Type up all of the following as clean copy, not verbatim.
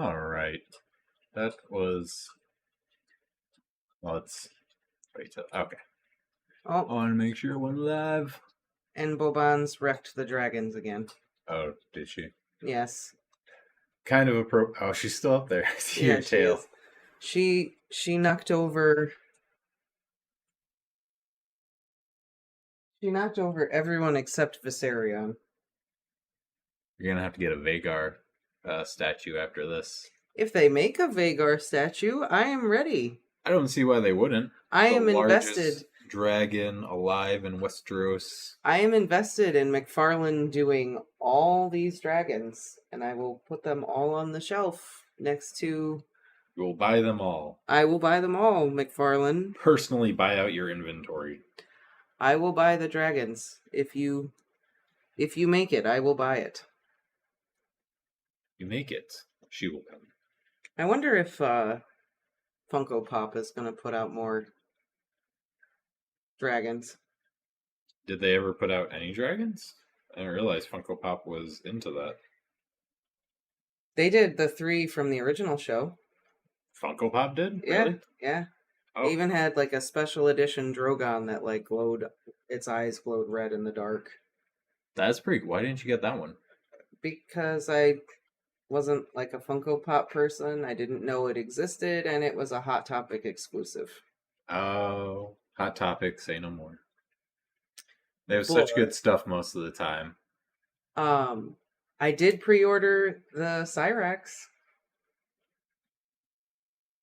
All right. That was... Let's wait till... Okay. I Oh, want to make sure it went live. and Boban's wrecked the dragons again. Oh, did she? Yes. Kind of Oh, she's still up there. I see Yeah, her she tail. is. She knocked over... She knocked over everyone except Viserion. You're gonna have to get a Vagar statue after this. If they make a Vagar statue, I am ready. I don't see why they wouldn't. I The am largest invested. dragon alive in Westeros. I am invested in McFarlane doing all these dragons, and I will put them all on the shelf next to... You will buy them all. I will buy them all, McFarlane. Personally buy out your inventory. I will buy the dragons. If you make it, I will buy it. You make it, she will come. I wonder if Funko Pop is going to put out more dragons. Did they ever put out any dragons? I didn't realize Funko Pop was into that. They did the 3 from the original show. Funko Pop did? Yeah, Really? yeah. Oh. They even had like a special edition Drogon that like glowed, its eyes glowed red in the dark. That's pretty... Why didn't you get that one? Because I wasn't like a Funko Pop person. I didn't know it existed, and it was a Hot Topic exclusive. Oh, Hot Topic, say no more. They have such good stuff most of the time. I did pre-order the Cyrax.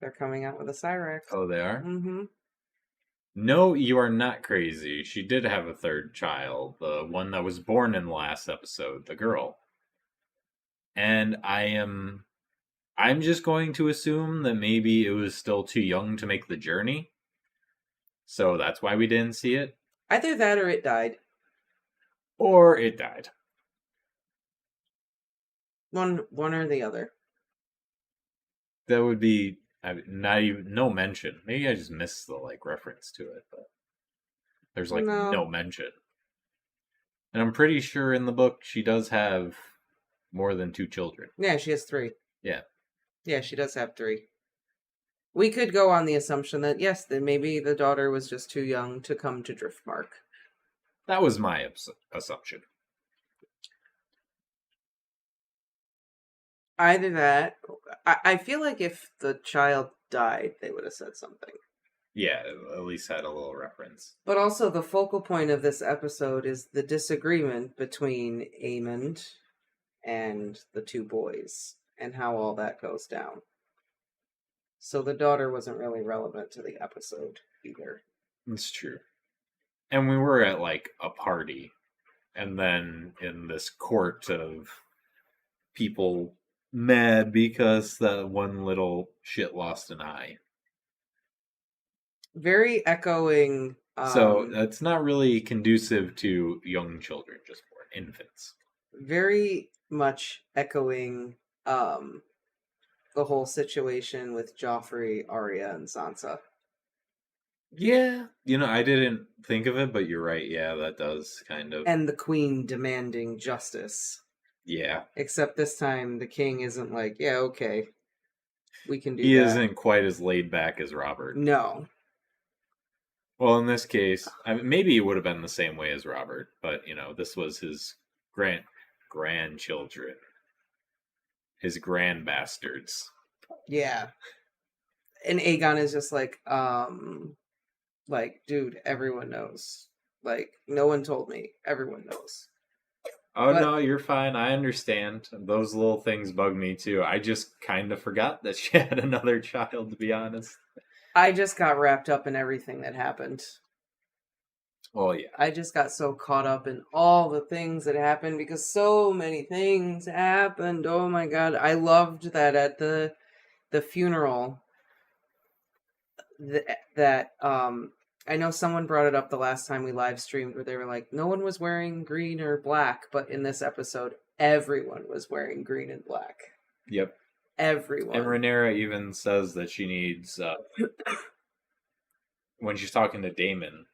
They're coming out with a Cyrax. Oh, they are? Mm-hmm. No, you are not crazy. She did have a third child, the one that was born in the last episode, the girl. And I'm just going to assume that maybe it was still too young to make the journey. So that's why we didn't see it. Either that or it died. Or it died. One or the other. That would be not even no mention. Maybe I just missed the reference to it, but there's no mention. And I'm pretty sure in the book she does have more than 2 children. Yeah, she has 3. Yeah. Yeah, she does have 3. We could go on the assumption that, yes, then maybe the daughter was just too young to come to Driftmark. That was my assumption. Either that. I feel like if the child died, they would have said something. Yeah, at least had a little reference. But also, the focal point of this episode is the disagreement between Aemond and the 2 boys, and how all that goes down. So the daughter wasn't really relevant to the episode either. That's true. And we were at a party, and then in this court of people mad because that one little shit lost an eye. Very echoing. So that's not really conducive to young children, just born infants. Very much echoing the whole situation with Joffrey, Arya, and Sansa. Yeah. I didn't think of it, but you're right. Yeah, that does kind of. And the queen demanding justice. Yeah. Except this time the king isn't like, yeah, okay, we can do he that. He isn't quite as laid back as Robert. No. Well, in this case, maybe it would have been the same way as Robert, but, this was his grandchildren. His grandbastards. Yeah. And Aegon is just like, dude, everyone knows. No one told me. Everyone knows. Oh, no, you're fine. I understand. Those little things bug me, too. I just kind of forgot that she had another child, to be honest. I just got wrapped up in everything that happened. Oh, yeah. I just got so caught up in all the things that happened because so many things happened. Oh, my God. I loved that at the funeral that I know someone brought it up the last time we live streamed where they were like, no one was wearing green or black, but in this episode, everyone was wearing green and black. Yep. Everyone. And Rhaenyra even says that she needs, when she's talking to Daemon,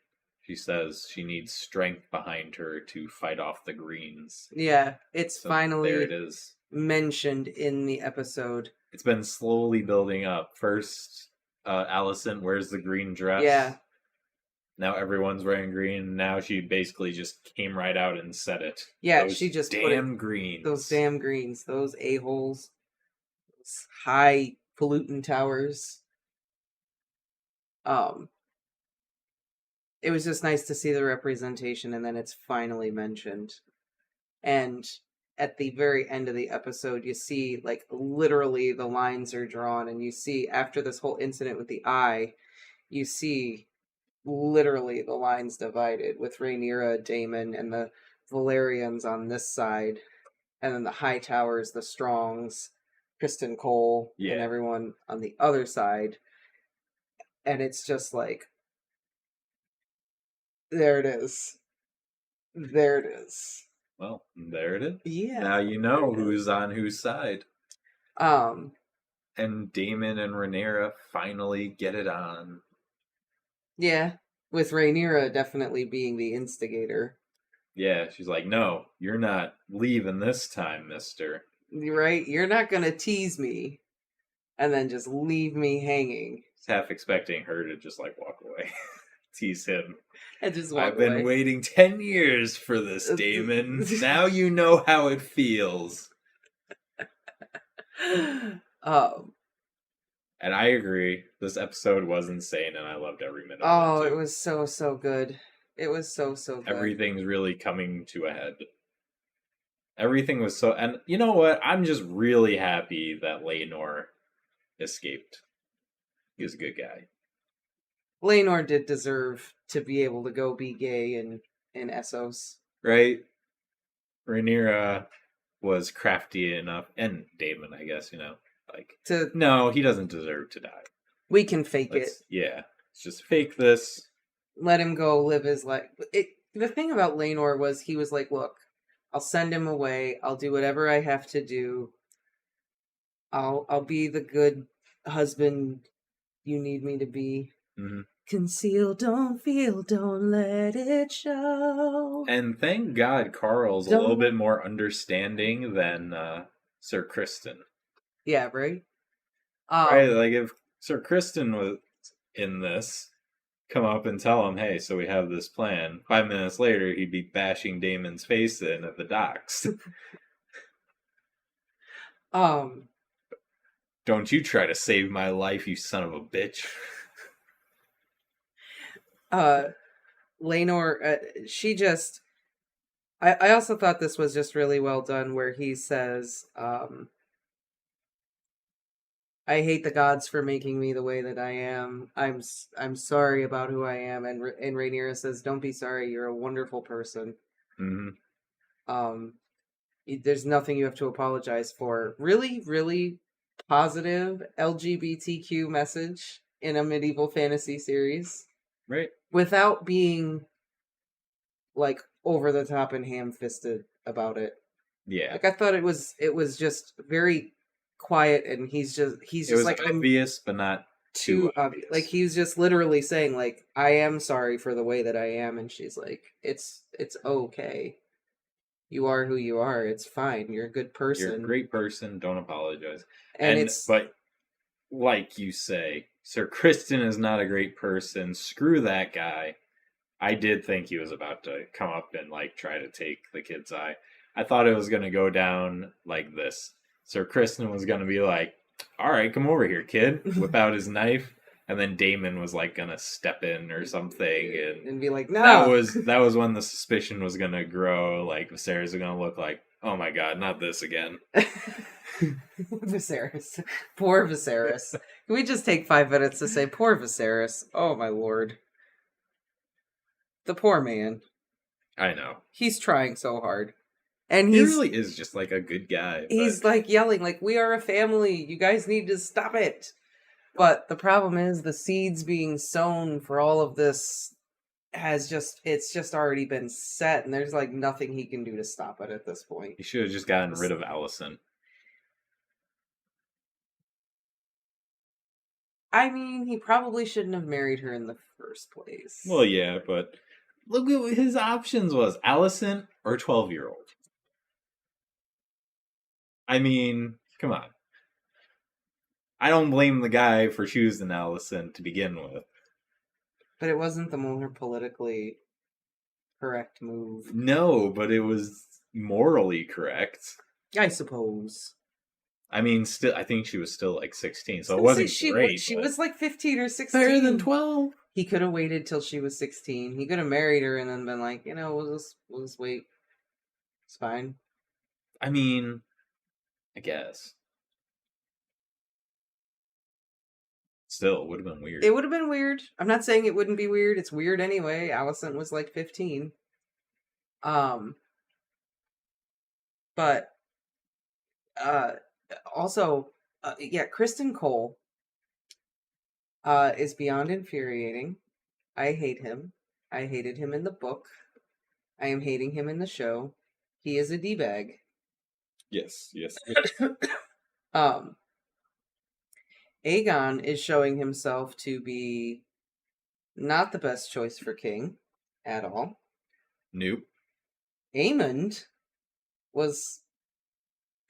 She says she needs strength behind her to fight off the greens. Yeah, it's So there it finally is. mentioned in the episode. It's been slowly building up. First, Allison wears the green dress. Yeah. Now everyone's wearing green. Now she basically just came right out and said it. Yeah, Those she just put damn it, greens. those damn greens, those a-holes, those high pollutant towers. It was just nice to see the representation, and then it's finally mentioned. And at the very end of the episode, you see, like, literally the lines are drawn, and you see, after this whole incident with the eye, you see literally the lines divided with Rhaenyra, Daemon, and the Valerians on this side, and then the High Towers, the Strongs, Kristen Cole, and Yeah. everyone on the other side. And it's just like, there it is. There it is. Well, there it is. Yeah. Now you know who's on whose side. Um, And Daemon and Rhaenyra finally get it on. yeah, with Rhaenyra definitely being the instigator. Yeah, she's like, no, you're not leaving this time, mister. Right? You're not gonna tease me and then just leave me hanging. He's half expecting her to just like walk away. Tease him. And just walk I've been away. waiting 10 years for this, Daemon. Now you know how it feels. And I agree. This episode was insane, and I loved every minute of it. Oh, it was so good. It was so good. Everything's really coming to a head. Everything was so... And you know what? I'm just really happy that Laenor escaped. He was a good guy. Laenor did deserve to be able to go be gay in Essos. Right? Rhaenyra was crafty enough, and Daemon, I guess, no, he doesn't deserve to die. We can fake it. Yeah. Let's just fake this. Let him go live his life. The thing about Laenor was he was like, look, I'll send him away. I'll do whatever I have to do. I'll be the good husband you need me to be. Mm-hmm. Conceal, don't feel, don't let it show. And thank God Carl's a little bit more understanding than Sir Kristen. Yeah, right? Right, like if Sir Kristen was in this, come up and tell him, hey, so we have this plan. 5 minutes later, he'd be bashing Damon's face in at the docks. Don't you try to save my life, you son of a bitch. Laenor, she just... I also thought this was just really well done, where he says, I hate the gods for making me the way that I am. I'm sorry about who I am. And Rhaenyra says, don't be sorry. You're a wonderful person. Mm-hmm. There's nothing you have to apologize for. Really, really positive LGBTQ message in a medieval fantasy series. Right. Without being like over the top and ham-fisted about it. Yeah. Like I thought it was just very quiet, and he's just like obvious, but not too obvious. Like he's just literally saying like, I am sorry for the way that I am, and she's like, it's okay. You are who you are. It's fine. You're a good person. You're a great person. Don't apologize. But like you say, Sir Kristen is not a great person. Screw that guy. I did think he was about to come up and like try to take the kid's eye. I thought it was going to go down like this. Sir Kristen was going to be like, all right, come over here, kid. Whip out his knife. And then Daemon was like going to step in or something. And be like, no. That was when the suspicion was going to grow. Like Viserys was going to look like, oh my God, not this again. Viserys. Poor Viserys. Can we just take 5 minutes to say, poor Viserys? Oh my lord. The poor man. I know. He's trying so hard. And he really is just like a good guy. He's like yelling, like, we are a family. You guys need to stop it. But the problem is the seeds being sown for all of this it's just already been set, and there's like nothing he can do to stop it at this point. He should have just gotten rid of Allison. I mean, he probably shouldn't have married her in the first place. Well, yeah, but Look at what his options was: Alicent or 12-year-old. I mean, come on. I don't blame the guy for choosing Alicent to begin with. But it wasn't the more politically correct move. No, but it was morally correct. I suppose. I mean, still, I think she was still like 16, so it Say wasn't great. she was like 15 or 16. Better than 12. He could have waited till she was 16. He could have married her and then been like, we'll just wait. It's fine. I mean, I guess. Still, it would have been weird. It would have been weird. I'm not saying it wouldn't be weird. It's weird anyway. Alicent was like 15. But also, yeah, Kristen Cole is beyond infuriating. I hate him. I hated him in the book. I am hating him in the show. He is a D-bag. Yes, yes. Aegon is showing himself to be not the best choice for king at all. Nope. Aemond was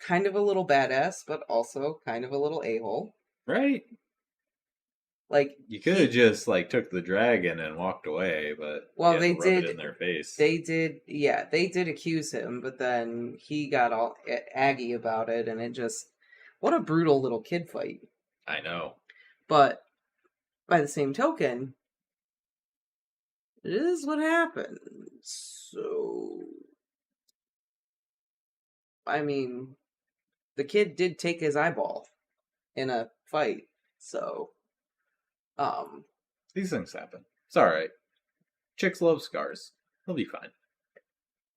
kind of a little badass, but also kind of a little a-hole. Right? Like, you could have just like took the dragon and walked away, but well, they did it in their face. They did accuse him, but then he got all aggy about it, and it just what a brutal little kid fight. I know. But by the same token, this is what happened. So, I mean, the kid did take his eyeball in a fight. So, these things happen. It's all right. Chicks love scars. He'll be fine.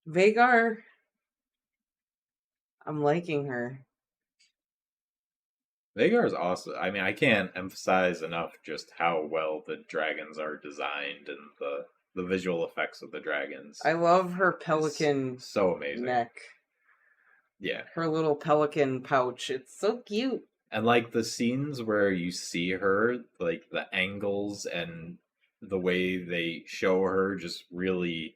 Vhagar, I'm liking her. Vhagar is awesome. I mean, I can't emphasize enough just how well the dragons are designed and the visual effects of the dragons. I love her pelican so amazing neck. Yeah. Her little pelican pouch. It's so cute. And like the scenes where you see her, like the angles and the way they show her just really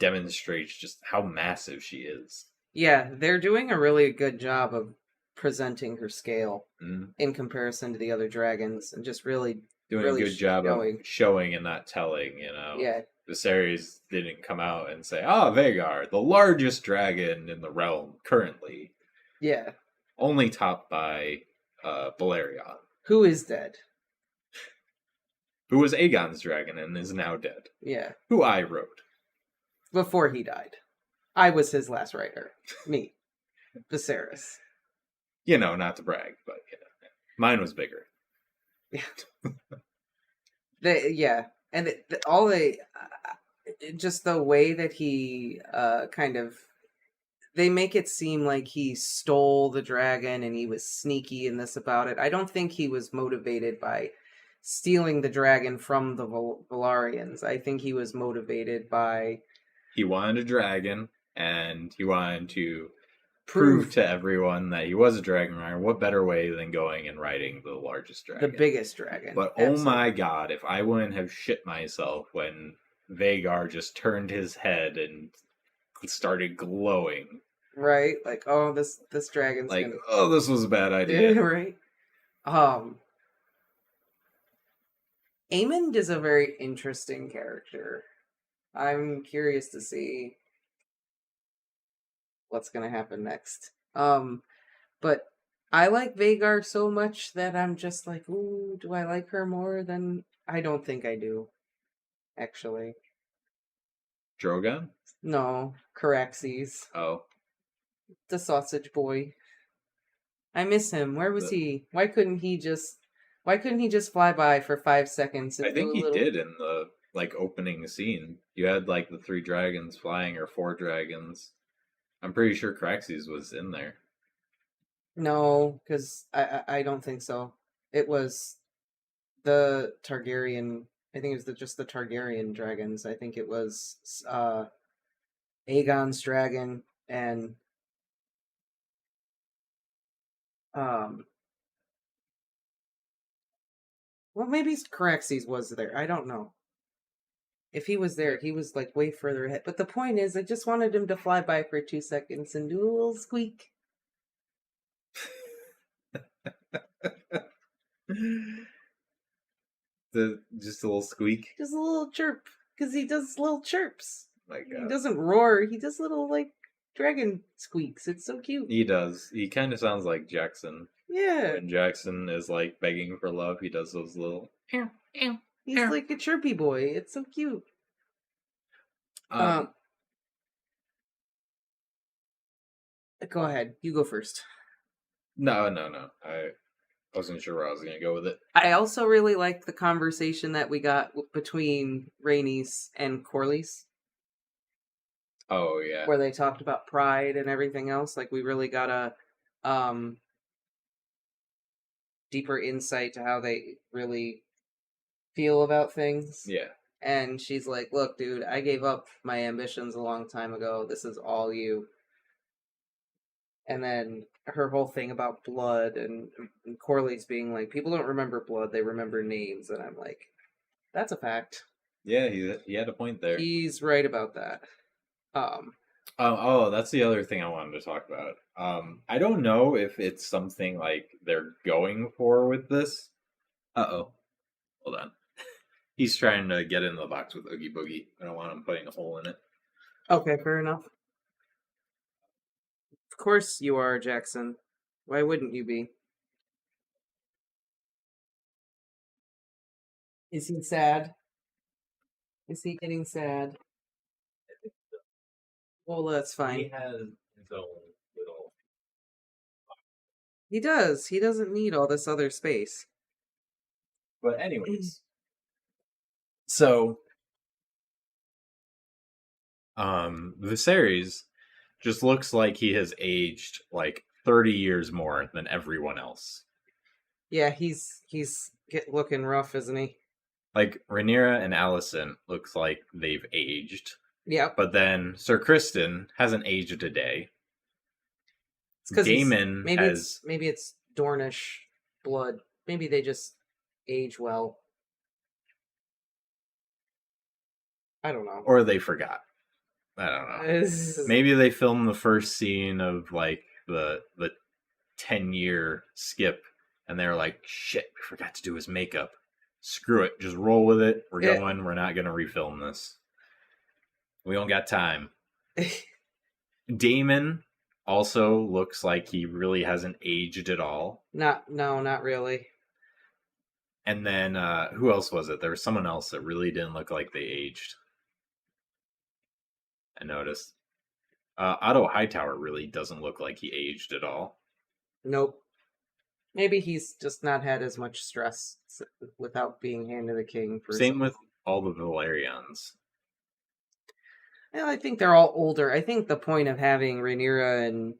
demonstrates just how massive she is. Yeah, they're doing a really good job of presenting her scale in comparison to the other dragons, and just really doing a good job of showing and not telling. Yeah, Viserys didn't come out and say, Vhagar, the largest dragon in the realm currently. Yeah, only topped by Balerion, who is dead. Who was Aegon's dragon and is now dead. Yeah. Who I wrote. Before he died. I was his last writer. Me. Viserys. Not to brag, but mine was bigger. Yeah. And just the way that he kind of, they make it seem like he stole the dragon and he was sneaky in this about it. I don't think he was motivated by stealing the dragon from the Velaryons. I think he was motivated by... He wanted a dragon, and he wanted to prove to everyone that he was a dragon rider. What better way than going and riding the largest dragon? The biggest dragon. But absolutely. Oh my god, if I wouldn't have shit myself when Vhagar just turned his head and started glowing. Right? Like, oh, this dragon's like, oh, this was a bad idea. Right? Aemond is a very interesting character. I'm curious to see what's going to happen next. But I like Vhagar so much that I'm just like, ooh, do I like her more than... I don't think I do, actually. Drogon? No, Caraxes. Oh. The sausage boy. I miss him. Where was he? Why couldn't he just fly by for 5 seconds? I think he did in the opening scene. You had the 3 dragons flying, or 4 dragons. I'm pretty sure Caraxes was in there. No, because I don't think so. It was the Targaryen. I think it was just the Targaryen dragons. I think it was Aegon's dragon and well, maybe Caraxes was there. I don't know. If he was there, he was like way further ahead. But the point is, I just wanted him to fly by for 2 seconds and do a little squeak. Just a little squeak. Just a little chirp. Because he does little chirps. My He God. doesn't roar. He does little, like, dragon squeaks. It's so cute. He does. He kind of sounds like Jackson. Yeah. When Jackson is like begging for love, he does those little. He's like a chirpy boy. It's so cute. Go ahead. You go first. No. I wasn't sure where I was going to go with it. I also really liked the conversation that we got between Rhaenys and Corlys. Oh, yeah. Where they talked about pride and everything else. Like, we really got a deeper insight to how they really feel about things. Yeah. And she's like, look, dude, I gave up my ambitions a long time ago. This is all you. And then her whole thing about blood and Corlys being like, people don't remember blood, they remember names. And I'm like, that's a fact. Yeah, he had a point there. He's right about that. That's the other thing I wanted to talk about. I don't know if it's something like they're going for with this. Hold on. He's trying to get in the box with Oogie Boogie. I don't want him putting a hole in it. Okay, fair enough. Of course you are, Jackson. Why wouldn't you be? Is he sad? Is he getting sad? Well, that's fine. He has his own little. He does. He doesn't need all this other space. But anyways, so Viserys just looks like he has aged like 30 years more than everyone else. Yeah, he's looking rough, isn't he? Like Rhaenyra and Alicent looks like they've aged. Yep. But then Sir Criston hasn't aged a day. It's because Daemon maybe has it's Dornish blood. Maybe they just age well. I don't know. Or they forgot. I don't know. Maybe they filmed the first scene of like the 10-year skip and they're like, shit, we forgot to do his makeup. Screw it. Just roll with it. We're going. We're not going to refilm this. We don't got time. Daemon also looks like he really hasn't aged at all. Not really. And then, who else was it? There was someone else that really didn't look like they aged. I noticed. Otto Hightower really doesn't look like he aged at all. Nope. Maybe he's just not had as much stress without being Hand of the King. Same with all the Valerians. Well, I think they're all older. I think the point of having Rhaenyra and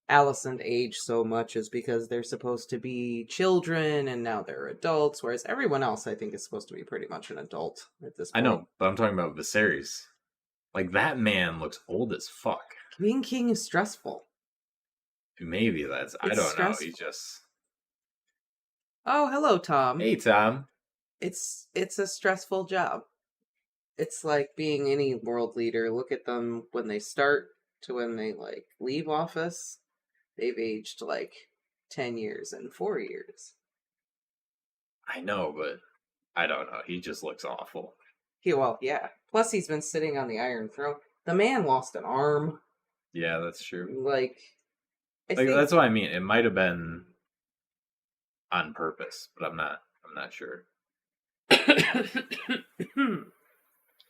Alicent age so much is because they're supposed to be children and now they're adults, whereas everyone else, I think, is supposed to be pretty much an adult at this point. I know, but I'm talking about Viserys. Like, that man looks old as fuck. Being king is stressful. Maybe that's... I don't stressful. know. He just... Oh, hello, Tom. Hey, Tom. It's a stressful job. It's like being any world leader. Look at them when they start to when they, like, leave office. They've aged, like, 10 years and 4 years. I know, but I don't know. He just looks awful. Yeah. Plus, he's been sitting on the Iron Throne. The man lost an arm. Yeah, that's true. Like that's what I mean. It might have been on purpose, but I'm not sure.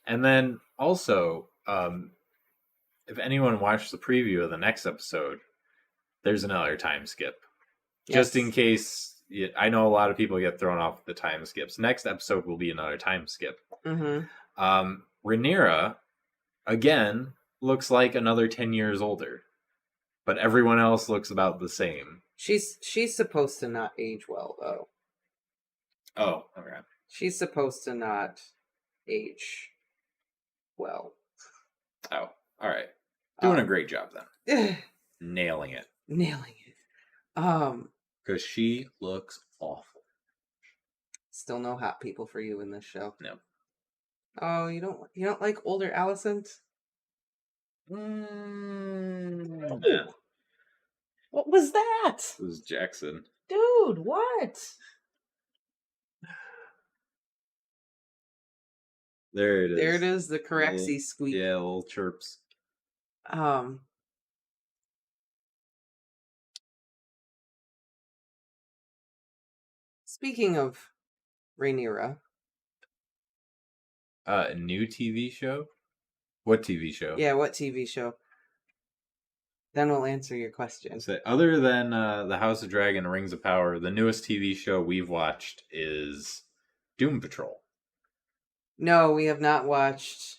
And then also, if anyone watched the preview of the next episode, there's another time skip. Yes. Just in case, I know a lot of people get thrown off the time skips. Next episode will be another time skip. Mm-hmm. Rhaenyra, again, looks like another 10 years older. But everyone else looks about the same. She's supposed to not age well, though. Oh, okay. She's supposed to not age well. Oh, all right. Doing a great job then. Nailing it. Because she looks awful. Still no hot people for you in this show. No. Oh, you don't like older Alicent? Yeah. Oh, what was that? It was Jackson. Dude, what? There it is. There it is, the Caraxi squeak. Yeah, little chirps. Speaking of Rhaenyra. A new TV show? What TV show? Yeah, what TV show? Then we'll answer your question. So, other than The House of Dragon and Rings of Power, the newest TV show we've watched is Doom Patrol. No, we have not watched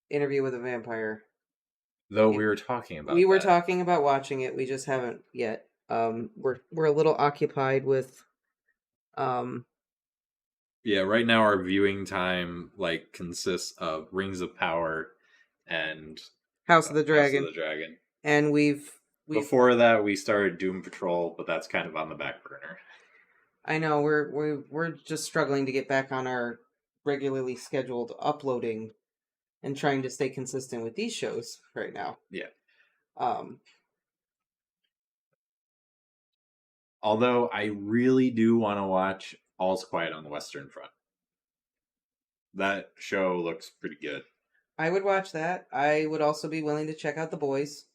Interview with a Vampire. Though we were talking about We were that. talking about watching it, we just haven't yet. We're a little occupied with Yeah, right now our viewing time like consists of Rings of Power and House of the Dragon. House of the Dragon. And we've before that we started Doom Patrol, but that's kind of on the back burner. I know we're just struggling to get back on our regularly scheduled uploading and trying to stay consistent with these shows right now. Yeah. Although I really do want to watch All's Quiet on the Western Front. That show looks pretty good. I would watch that. I would also be willing to check out The Boys.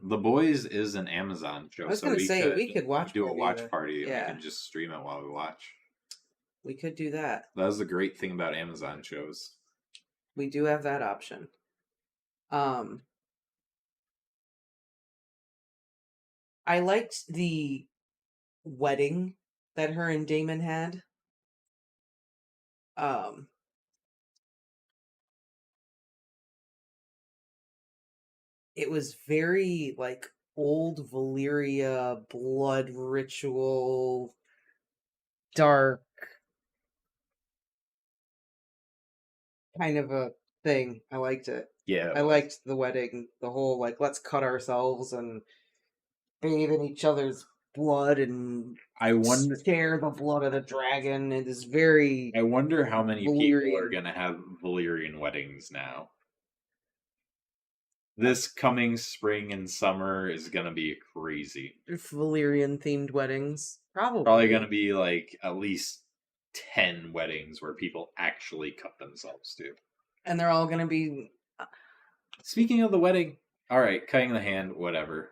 The Boys is an Amazon show. I was going to say we could watch do a watch party and yeah. we can just stream it while we watch. We could do that. That was the great thing about Amazon shows. We do have that option. I liked the wedding that her and Damon had. It was very like old Valyria blood ritual, dark kind of a thing. I liked it. Yeah, I liked the wedding, the whole like let's cut ourselves and bathe in each other's blood and share the blood of the dragon. It is very. I wonder how many Valyrian. people are going to have Valyrian weddings now. This coming spring and summer is going to be crazy. Valyrian themed weddings. Probably going to be like at least 10 weddings where people actually cut themselves too. And they're all going to be. Speaking of the wedding, all right, cutting the hand, whatever,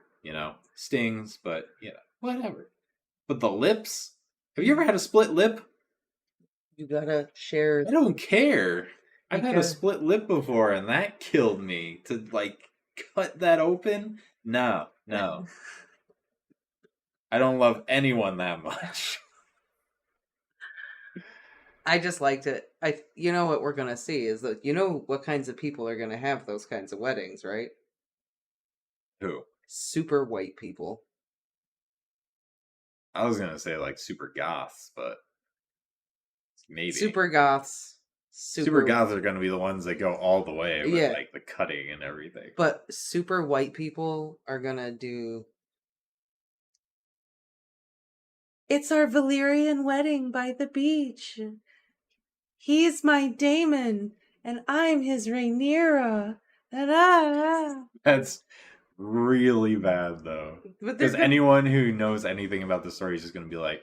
stings, but whatever. But the lips? Have you ever had a split lip? You gotta share. I don't care. I've had a split lip before, and that killed me. To cut that open? No. I don't love anyone that much. I just liked it. You know what we're gonna see is that what kinds of people are gonna have those kinds of weddings, right? Who? Super white people. I was gonna say super goths, but maybe super goths. Super goths are gonna be the ones that go all the way with the cutting and everything. But super white people are gonna do. It's our Valyrian wedding by the beach. He's my Damon, and I'm his Rhaenyra. That's really bad, though. Because anyone who knows anything about the story is just going to be like,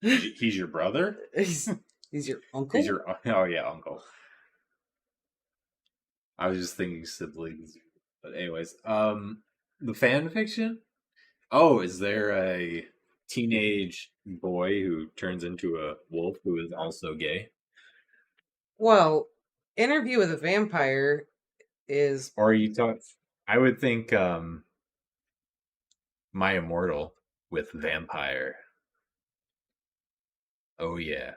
he's your brother? He's your uncle? Oh, yeah, uncle. I was just thinking siblings. But anyways, the fan fiction? Oh, is there a teenage boy who turns into a wolf who is also gay? Well, Interview with a Vampire is... Or are you talking... I would think My Immortal with Vampire. Oh, yeah.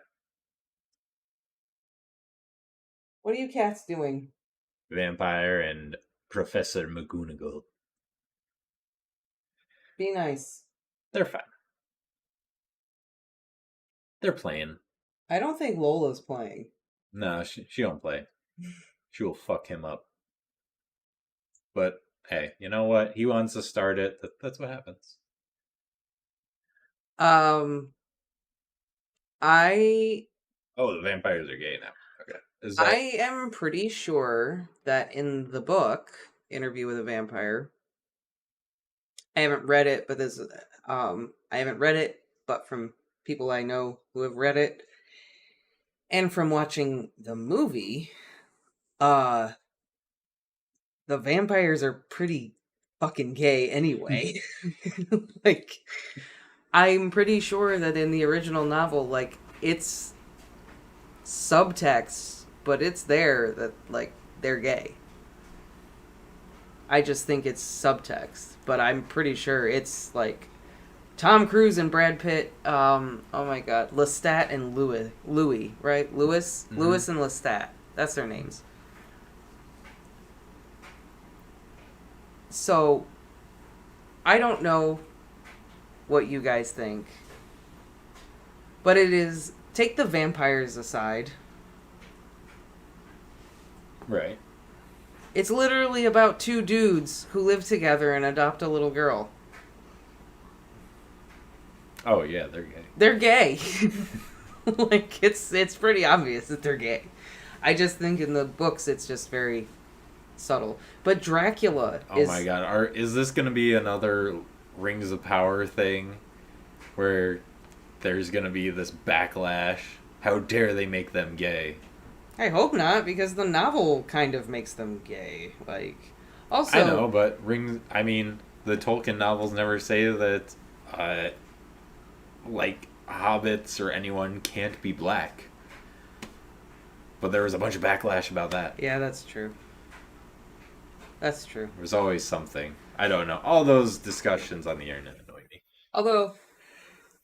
What are you cats doing? Vampire and Professor McGonagall. Be nice. They're fine. They're playing. I don't think Lola's playing. No, she don't play. She will fuck him up. But hey, you know what? He wants to start it. That's what happens. I Oh, the vampires are gay now. Okay. Is I that am pretty sure that in the book Interview with a Vampire, I haven't read it, but I haven't read it, but from people I know who have read it, and from watching the movie, uh, the vampires are pretty fucking gay anyway. Like, I'm pretty sure that in the original novel, like, it's subtext, but it's there that, like, they're gay. I just think it's subtext, but I'm pretty sure it's like Tom Cruise and Brad Pitt. Oh my God, Lestat and Louis, right? Louis and Lestat. That's their names. So I don't know what you guys think, but it is, take the vampires aside. right? It's literally about two dudes who live together and adopt a little girl. Oh yeah, they're gay. They're gay. Like, it's pretty obvious that they're gay. I just think in the books it's just very subtle. But Dracula Oh my god, is this gonna be another Rings of Power thing where there's gonna be this backlash? How dare they make them gay? I hope not, because the novel kind of makes them gay. Like, I also, know, but I mean, the Tolkien novels never say that, uh, like, hobbits or anyone can't be black. But there was a bunch of backlash about that. yeah, that's true. That's true. There's always something. I don't know. All those discussions on the internet annoy me. Although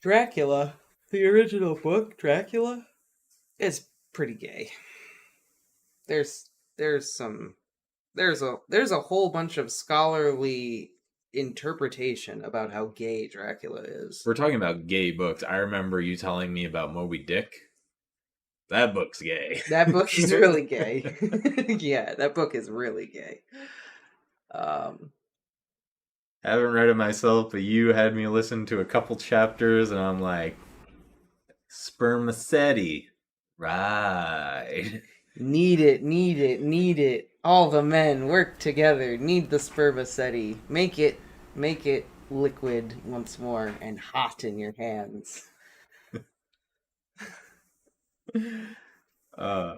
Dracula, the original book, Dracula, is pretty gay. There's some there's a whole bunch of scholarly interpretation about how gay Dracula is. We're talking about gay books. I remember you telling me about Moby Dick. That book's gay. That book is really gay. Yeah, that book is really gay. Haven't read it myself, but you had me listen to a couple chapters, and I'm like, spermaceti. Right. Need it, need it, need it. All the men work together. Need the spermaceti. Make it liquid once more and hot in your hands. Uh,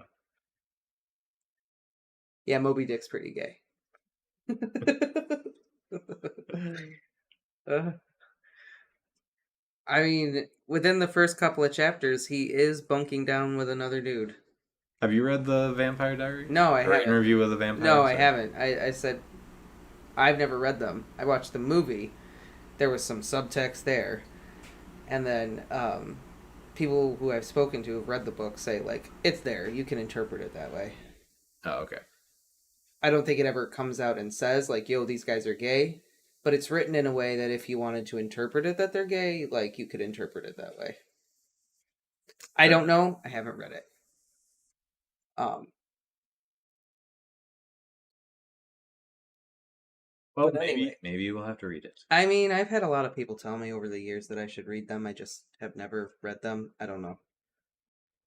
Yeah, Moby Dick's pretty gay. Uh, I mean, within the first couple of chapters, he is bunking down with another dude. have you read the Vampire Diary? No, I Or haven't. Interview with a Vampire? No, I Sorry. haven't. I said I've never read them. I watched the movie. There was some subtext there, and then people who I've spoken to who've read the book say, like, it's there. You can interpret it that way. Oh, okay. I don't think it ever comes out and says, like, yo, these guys are gay. But it's written in a way that if you wanted to interpret it that they're gay, like, you could interpret it that way. I don't know. I haven't read it. Well, But anyway. maybe we'll have to read it. I mean, I've had a lot of people tell me over the years that I should read them. I just have never read them. I don't know.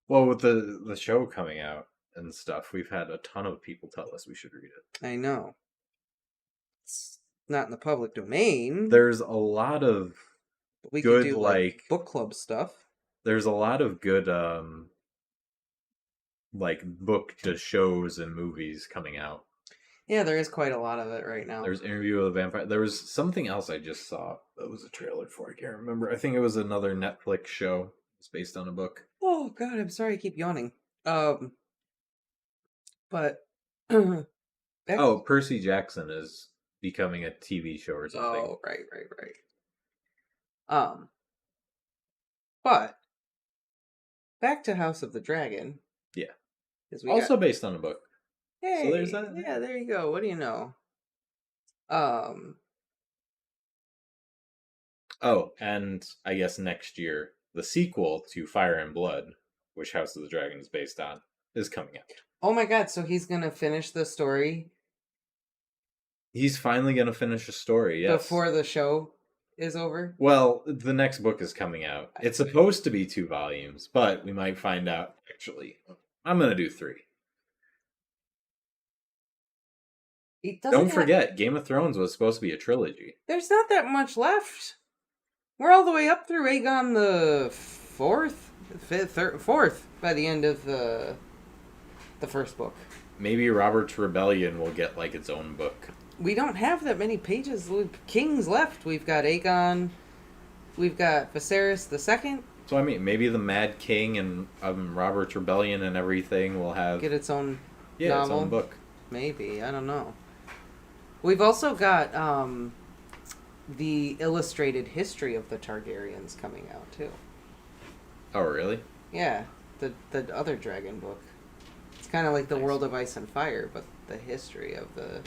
Well, with the show coming out and stuff, we've had a ton of people tell us we should read it. I know. It's not in the public domain. There's a lot of But we good, could do like book club stuff. there's a lot of good like book to shows and movies coming out. Yeah, there is quite a lot of it right now. There's Interview with a Vampire. There was something else I just saw that was a trailer for. I can't remember. I think it was another Netflix show. It's based on a book. Oh God, I'm sorry, I keep yawning. But Oh, Percy Jackson is becoming a TV show or something. Oh, right. But back to House of the Dragon. Yeah. Also based on a book. Hey, so there's that. Yeah, there you go. What do you know? Oh, and I guess next year the sequel to Fire and Blood, which House of the Dragon is based on, is coming out. Oh my God! So he's gonna finish the story. He's finally gonna finish a story. Yes. Before the show is over? Well, the next book is coming out. It's supposed to be 2 volumes, but we might find out. Actually, I'm gonna do 3. It doesn't Don't forget, Game of Thrones was supposed to be a trilogy. There's not that much left. We're all the way up through Aegon the fourth by the end of the first book. Maybe Robert's Rebellion will get like its own book. We don't have that many pages. Kings left. We've got Aegon. We've got Viserys the Second. So I mean, maybe the Mad King and Robert's Rebellion and everything will have Get its own novel. its own book. Maybe, I don't know. We've also got the illustrated history of the Targaryens coming out too. Oh, really? Yeah, the other dragon book. It's kind of like the World of Ice and Fire, but the history of the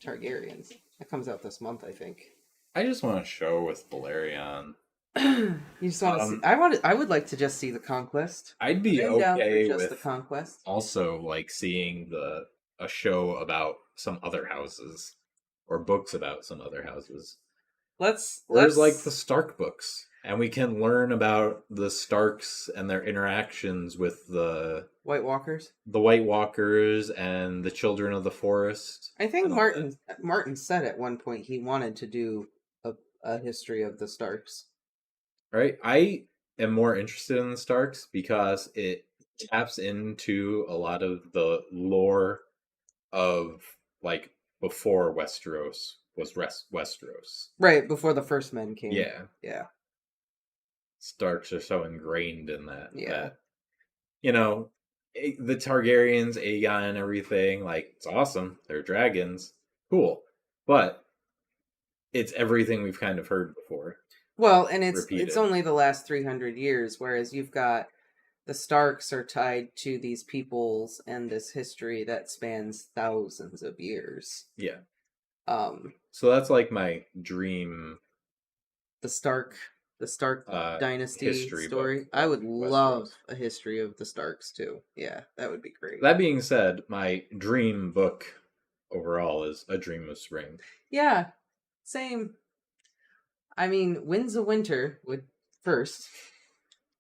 Targaryens. That comes out this month, I think. I just want a show with Valerian. You just want to see? I would like to just see the Conquest. I'd be okay with the Conquest. Also, like seeing a show about some other houses or books about some other houses. Let's like the Stark books, and we can learn about the Starks and their interactions with the White Walkers, and the Children of the Forest. I think Martin said at one point he wanted to do a history of the Starks. Right, I am more interested in the Starks because it taps into a lot of the lore of like before Westeros was Westeros. Right, before the first men came. Yeah. Yeah. Starks are so ingrained in that. Yeah. That, you know, the Targaryens, Aegon, and everything, like, it's awesome. They're dragons. Cool. But it's everything we've kind of heard before. Well, and it's only the last 300 years, whereas you've got the Starks are tied to these peoples and this history that spans thousands of years. Yeah. So that's like my dream. The Stark dynasty story. Book, I would love a history of the Starks too. Yeah, that would be great. That being said, my dream book overall is A Dream of Spring. Yeah, same. I mean, Winds of Winter would first,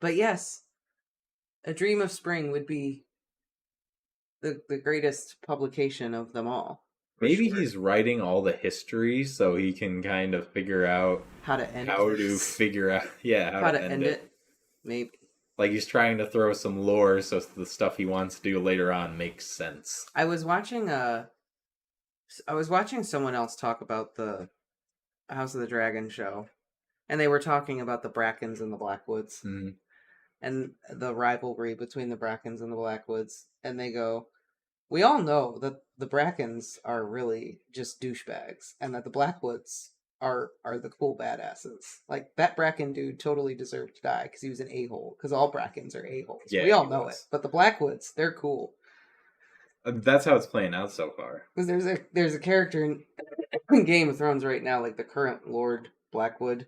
but yes, A Dream of Spring would be the greatest publication of them all. Maybe he's writing all the history so he can kind of figure out how to end it. Maybe. Like he's trying to throw some lore so the stuff he wants to do later on makes sense. I was watching someone else talk about the House of the Dragon show, and they were talking about the Brackens and the Blackwoods, and the rivalry between the Brackens and the Blackwoods, and they go, we all know that the Brackens are really just douchebags, and that the Blackwoods are the cool badasses. Like, that Bracken dude totally deserved to die because he was an a-hole, because all Brackens are a-holes. Yeah, we all know it. But the Blackwoods, they're cool. That's how it's playing out so far. Because there's a character in Game of Thrones right now, like the current Lord Blackwood,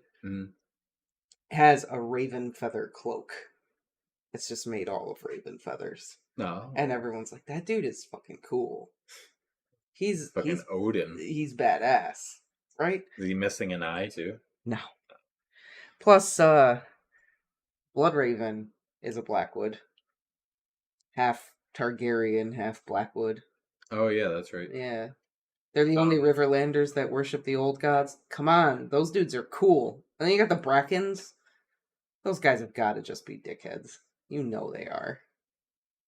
has a raven feather cloak. It's just made all of raven feathers. No. And everyone's like, that dude is fucking cool. He's Odin. He's badass, right? Is he missing an eye too? No. Plus, Bloodraven is a Blackwood. Half Targaryen, half Blackwood. Oh yeah, that's right. Yeah. They're the only Riverlanders that worship the old gods. Come on, those dudes are cool. And then you got the Brackens. Those guys have got to just be dickheads. You know they are.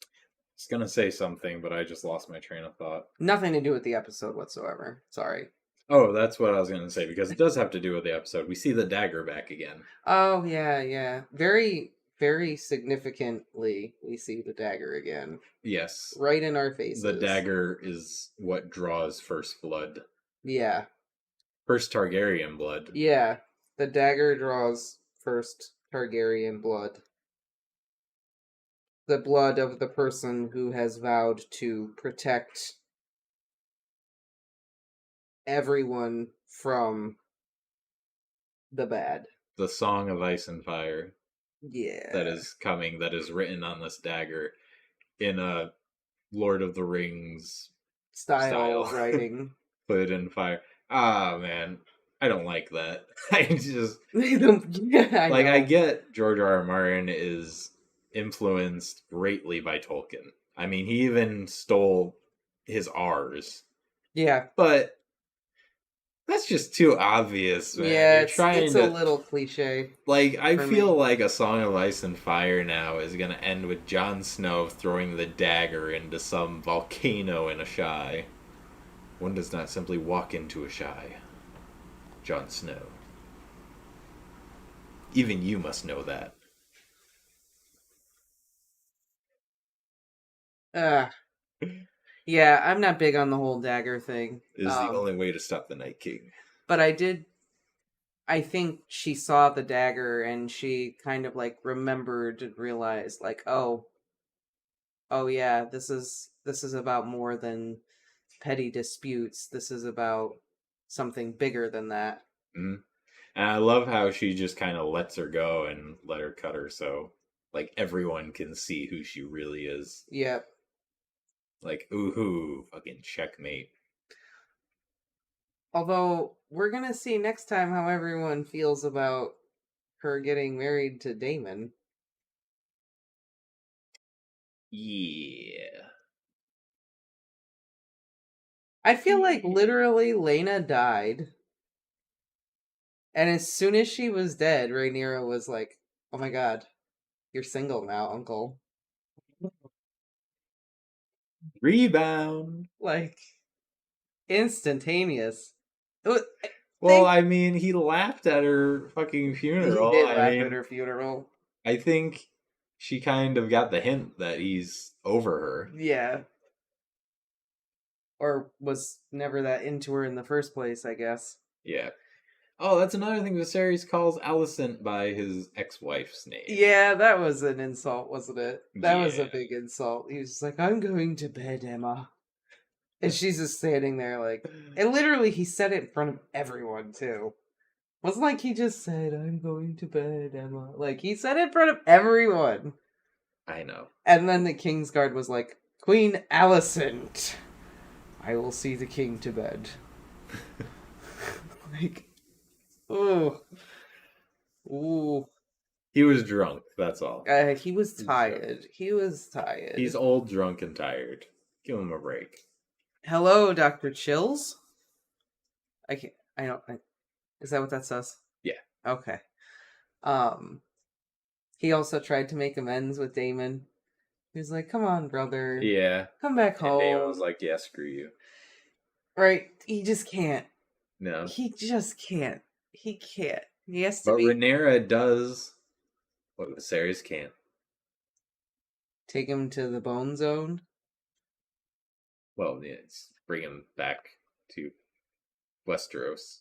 I was gonna say something, but I just lost my train of thought. Nothing to do with the episode whatsoever. Sorry. Oh, that's what I was gonna say, because it does have to do with the episode. We see the dagger back again. Oh, yeah. Very, very significantly, we see the dagger again. Yes. Right in our faces. The dagger is what draws first blood. Yeah. First Targaryen blood. Yeah. The dagger draws first Targaryen blood. The blood of the person who has vowed to protect everyone from the bad. The Song of Ice and Fire. Yeah. That is coming, that is written on this dagger in a Lord of the Rings style writing. Put it in fire. Ah, man. I don't like that. I just Yeah, I like I know. get George R. R. Martin is influenced greatly by Tolkien. I mean, he even stole his R's, Yeah. but that's just too obvious, man. Yeah, You're it's trying a to little cliche like I for me. feel like A Song of Ice and Fire now is gonna end with Jon Snow throwing the dagger into some volcano in a shy. One does not simply walk into a shy. Jon Snow. Even you must know that. Uh yeah, I'm not big on the whole dagger thing. It is the only way to stop the Night King. But I think she saw the dagger and she kind of like remembered and realized like, oh yeah, this is about more than petty disputes. This is about something bigger than that. Mm-hmm. And I love how she just kind of lets her go and let her cut her so like everyone can see who she really is. Yep. Like, ooh, fucking checkmate. Although we're gonna see next time how everyone feels about her getting married to Damon. Yeah. I feel like literally Lena died, and as soon as she was dead, Rhaenyra was like, "Oh my god, you're single now, Uncle." Rebound. Like instantaneous. It was- Well, They I mean, he laughed at her fucking he funeral. did I laugh at mean, her funeral. I think she kind of got the hint that he's over her. Yeah, or was never that into her in the first place, I guess. Yeah. Oh, that's another thing Viserys calls Alicent by his ex-wife's name. Yeah, that was an insult, wasn't it? That was a Yeah. big insult. He was just like, "I'm going to bed, Emma," and she's just standing there like, and literally he said it in front of everyone too. Wasn't like he just said, "I'm going to bed, Emma." Like he said it in front of everyone. I know. And then the Kingsguard was like, "Queen Alicent, I will see the king to bed." Like, ooh, ooh. He was drunk, that's all. He was He's drunk. tired. He was tired. He's old, drunk, and tired. Give him a break. Hello, Dr. Chills. I can't. I don't. Is that what that says? Yeah. Okay. Um. He also tried to make amends with Damon. He was like, "Come on, brother, Yeah. come back And Damon was home." like, yeah, screw you. Right? He just can't. No. He just can't. He can't. He has to But be. Rhaenyra does what Viserys can't. Take him to the bone zone Well, yeah, it's bring him back to Westeros.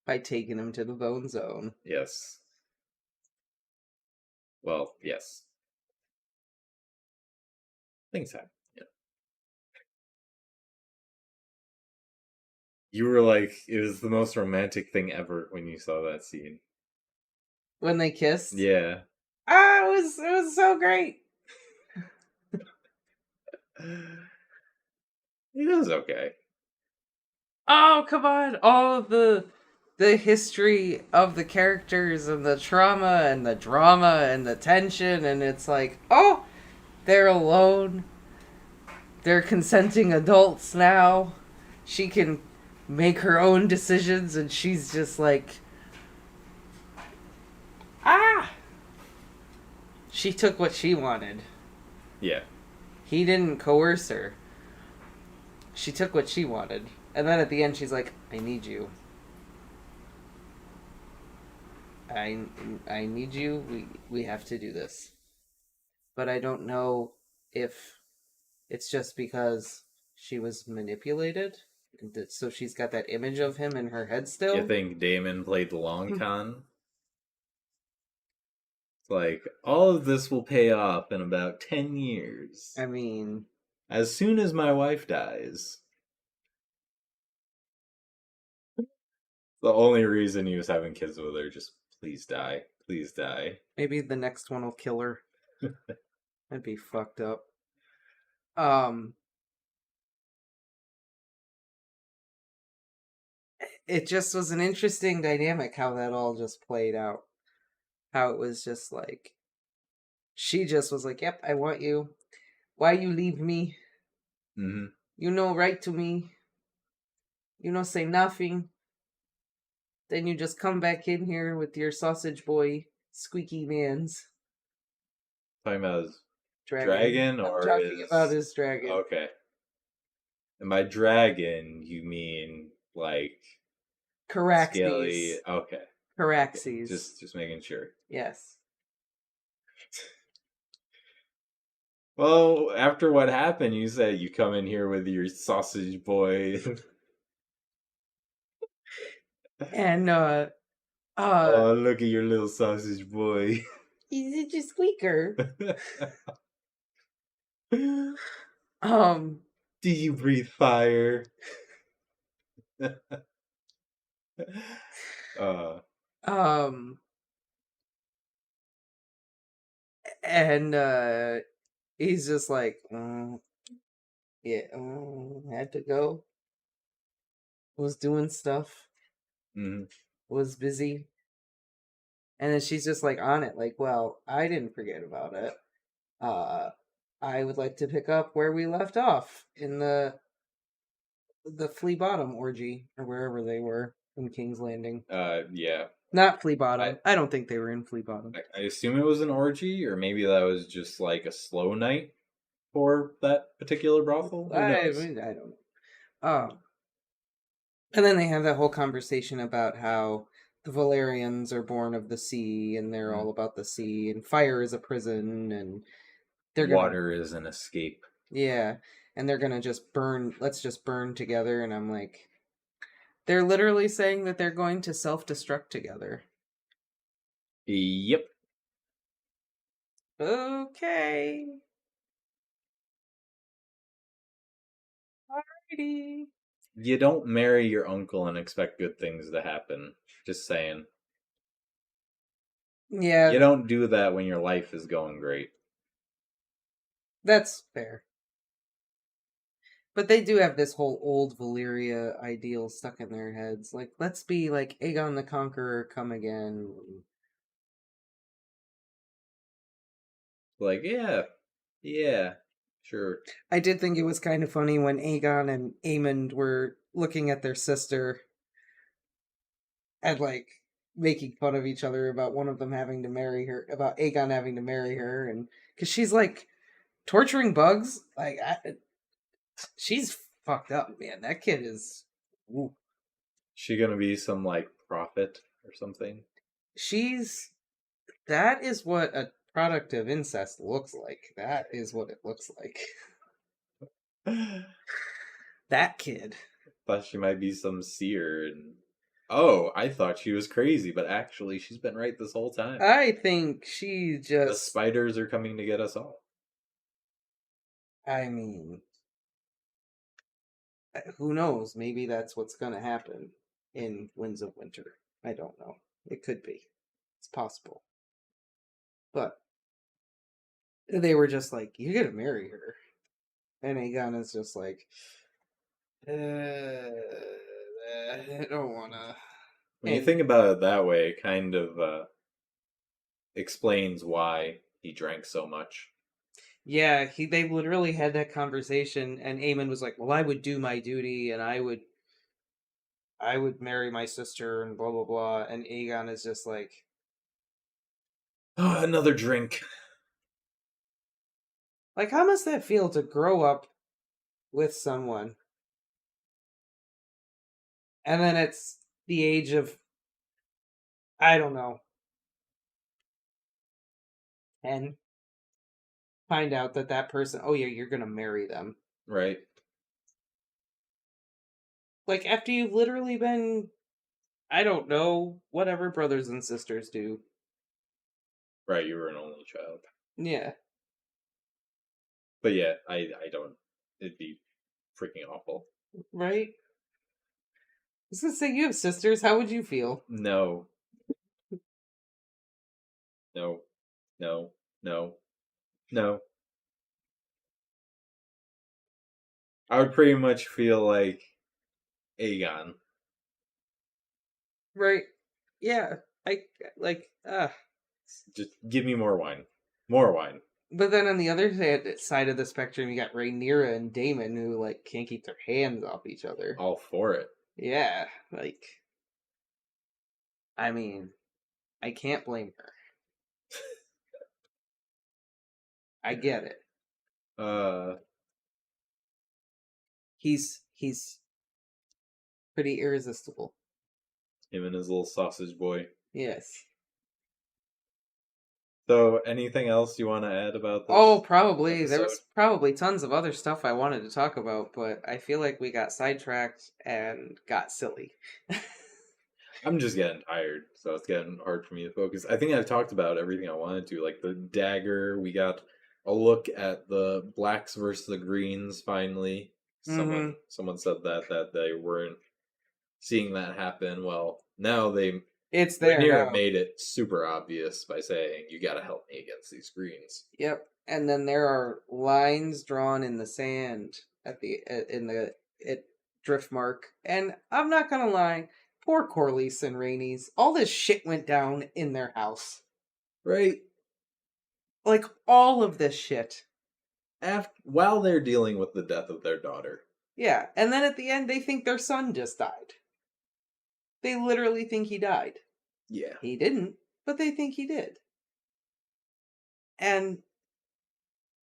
by taking him to the bone zone. Yes. Well, yes. Things happen. Yeah. You were like, it was the most romantic thing ever when you saw that scene. When they kissed. Yeah. Ah, it was so great. It was okay. Oh, come on. All of the history of the characters and the trauma and the drama and the tension, and it's like, oh, they're alone. They're consenting adults now. She can make her own decisions, and she's just like, ah. She took what she wanted. Yeah. He didn't coerce her. She took what she wanted. And then at the end, she's like, I need you. I need you. We have to do this. But I don't know if it's just because she was manipulated. So she's got that image of him in her head You still. think Damon played the long con? It's like, all of this will pay off in about 10 years. I mean, As soon as my wife dies. The only reason he was having kids with her, just please die. Please die. maybe the next one will kill her. That'd be fucked up. Um, it just was an interesting dynamic how that all just played out. How it was just like she just was like, "Yep, I want you. Why you leave me? Hmm. You know right to me. You know say nothing. Then you just come back in here with your sausage boy squeaky man's Talking about his dragon. dragon I'm or talking about his. his dragon. Okay. And by dragon, you mean like scaly. Caraxes. Okay. Okay. Caraxes. Just making sure. Yes. Well, after what happened, you said you come in here with your sausage boy. And Oh, look at your little sausage boy. he's just squeaker. Do Um you breathe fire? uh, um and he's just like, yeah, had to go. Was doing stuff. mhm. Was busy. And then she's just like on it, like, well, I didn't forget about it. Uh, I would like to pick up where we left off in the Flea Bottom orgy or wherever they were in King's Landing. Yeah. Not Flea I, Bottom. I don't think they were in Flea Bottom. I assume it was an orgy, or maybe that was just like a slow night for that particular brothel. Who I knows? mean, I don't know. And then they have that whole conversation about how the Valerians are born of the sea and they're Mm. all about the sea and fire is a prison and they're gonna Water is an escape. yeah, and they're gonna just burn. Let's just burn together. And I'm like, they're literally saying that they're going to self-destruct together. Yep. Okay, alrighty. You don't marry your uncle and expect good things to happen. Just saying. Yeah, You don't do that when your life is going great. that's fair. But they do have this whole old Valyria ideal stuck in their heads. Like, let's be like Aegon the Conqueror come again. Like, yeah, yeah, sure. I did think it was kind of funny when Aegon and Aemond were looking at their sister and like making fun of each other about one of them having to marry her, about Aegon having to marry her, and because she's like torturing bugs, like she's fucked up, man. That kid is. Ooh. She gonna be some like prophet or something? She's that is what a product of incest looks like. That is what it looks like. That kid. Thought she might be some seer and oh, I thought she was crazy, but actually she's been right this whole time. I think she The just. spiders are coming to get us all. I mean, who knows? Maybe that's what's going to happen in Winds of Winter. I don't know. It could be. It's possible. But they were just like, "You're gonna marry her," and Aegon is just like, "I don't wanna." When you And think about it that way, it kind of explains why he drank so much. yeah, they literally had that conversation, and Aemon was like, "Well, I would do my duty, and I would marry my sister, and blah blah blah." And Aegon is just like, Another drink. how must that feel to grow up with someone, and then it's the age of I don't know, 10, find out that that person, oh yeah, you're gonna marry them. Right. Like after you've literally been, I don't know, whatever brothers and sisters do. Right, you were an only child. Yeah, But yeah, I don't. It'd be freaking awful. right? I was gonna say you have sisters. How would you feel? No, no, no, no, no. I would pretty much feel like Aegon. Right. Yeah. I like Just give me more wine. More wine. but then on the other side of the spectrum you got Rhaenyra and Daemon who like can't keep their hands off each other. All for it. Yeah, like I mean, I can't blame her. I get it. Uh, He's pretty irresistible. him and his little sausage boy. Yes. So, anything else you want to add about Oh, this probably. There episode? was probably tons of other stuff I wanted to talk about, but I feel like we got sidetracked and got silly. I'm just getting tired, so it's getting hard for me to focus. I think I've talked about everything I wanted to, like the dagger. We got a look at the blacks versus the greens. Finally, Mm-hmm. someone said that they weren't seeing that happen. Well, now It's there Rhaenyra now. made it super obvious by saying, "You got to help me against these greens." Yep. And then there are lines drawn in the sand at the in the at Driftmark. And I'm not gonna lie, poor Corlys and Rainey's. All this shit went down in their house. Right Like all of this shit. while they're dealing with the death of their daughter. Yeah. And then at the end they think their son just died. They literally think he died. Yeah, He didn't, but they think he did. And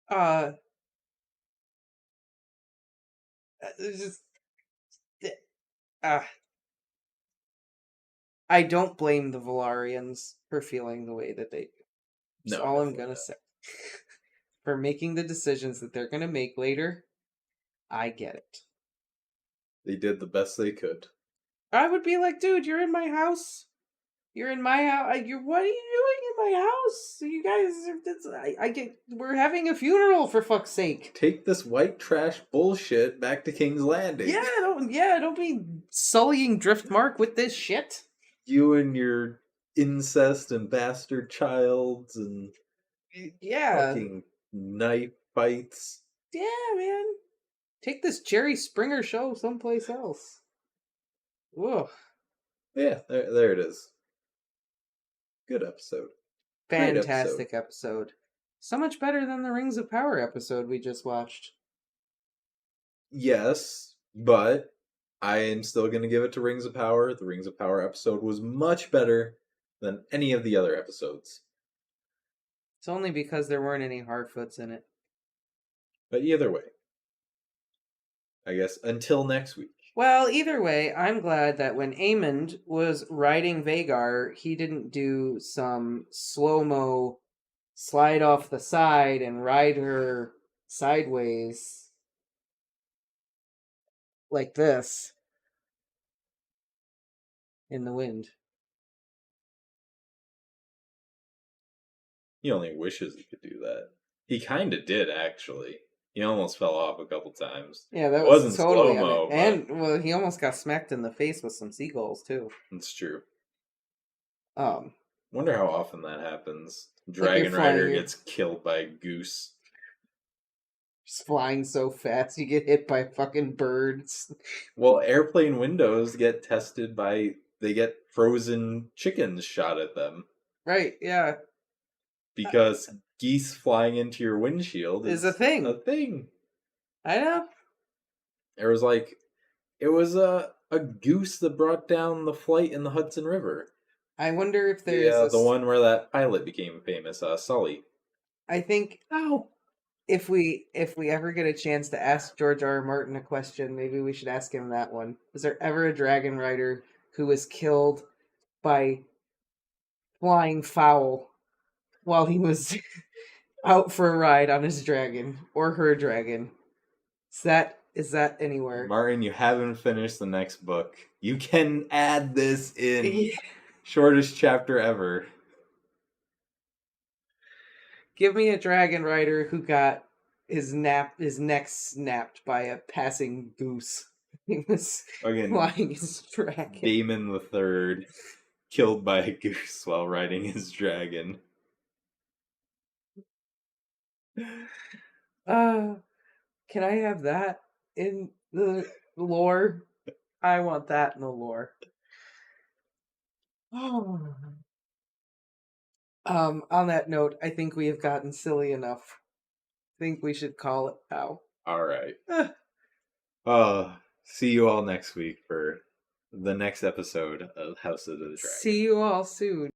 uh it's just uh I don't blame the Valarians for feeling the way that they do. That's no, all I'm definitely gonna not. say. For making the decisions that they're gonna make later, I get it. They did the best they could. I would be like, dude, you're in my house. You're in my house. You're what are you doing in my house? You guys, I get. We're having a funeral for fuck's sake. Take this white trash bullshit back to King's Landing. Don't be sullying Driftmark with this shit. You and your incest and bastard childs and Yeah, fucking knife fights. yeah, man. Take this Jerry Springer show someplace else. Ugh. Yeah, there it is. Good episode. Great episode. Fantastic episode. So much better than the Rings of Power episode we just watched. Yes, but I am still going to give it to Rings of Power. The Rings of Power episode was much better than any of the other episodes. It's only because there weren't any Harfoots in it. But either way, I guess until next week. Well, either way, I'm glad that when Aemond was riding Vagar, he didn't do some slow-mo slide off the side and ride her sideways like this in the wind. He only wishes he could do that. He kind of did, actually. He almost fell off a couple times. Yeah, that It was wasn't totally on it. slow-mo, but And well, he almost got smacked in the face with some seagulls too. it's true. Um, Wonder how often that happens. like you're Dragon flying, Rider you're gets killed by a goose. just flying so fast, you get hit by fucking birds. Well, airplane windows get tested by they get frozen chickens shot at them Right? Yeah, because geese flying into your windshield is is a thing. a thing. I know. It was a goose that brought down the flight in the Hudson River. I wonder if there's Yeah, a. the one where that pilot became famous, Sully. I think if we ever get a chance to ask George R. R. Martin a question, maybe we should ask him that one. Was there ever a dragon rider who was killed by flying foul while he was out for a ride on his dragon or her dragon? Is that anywhere? Martin, you haven't finished the next book. You can add this in. Yeah. Shortest chapter ever. Give me a dragon rider who got his neck snapped by a passing goose. He was Again, flying his dragon. Damon the Third killed by a goose while riding his dragon. Can I have that in the lore? I want that in the lore. On that note, I think we have gotten silly enough. I think we should call it now. All right. See you all next week for the next episode of House of the Dragon. See you all soon.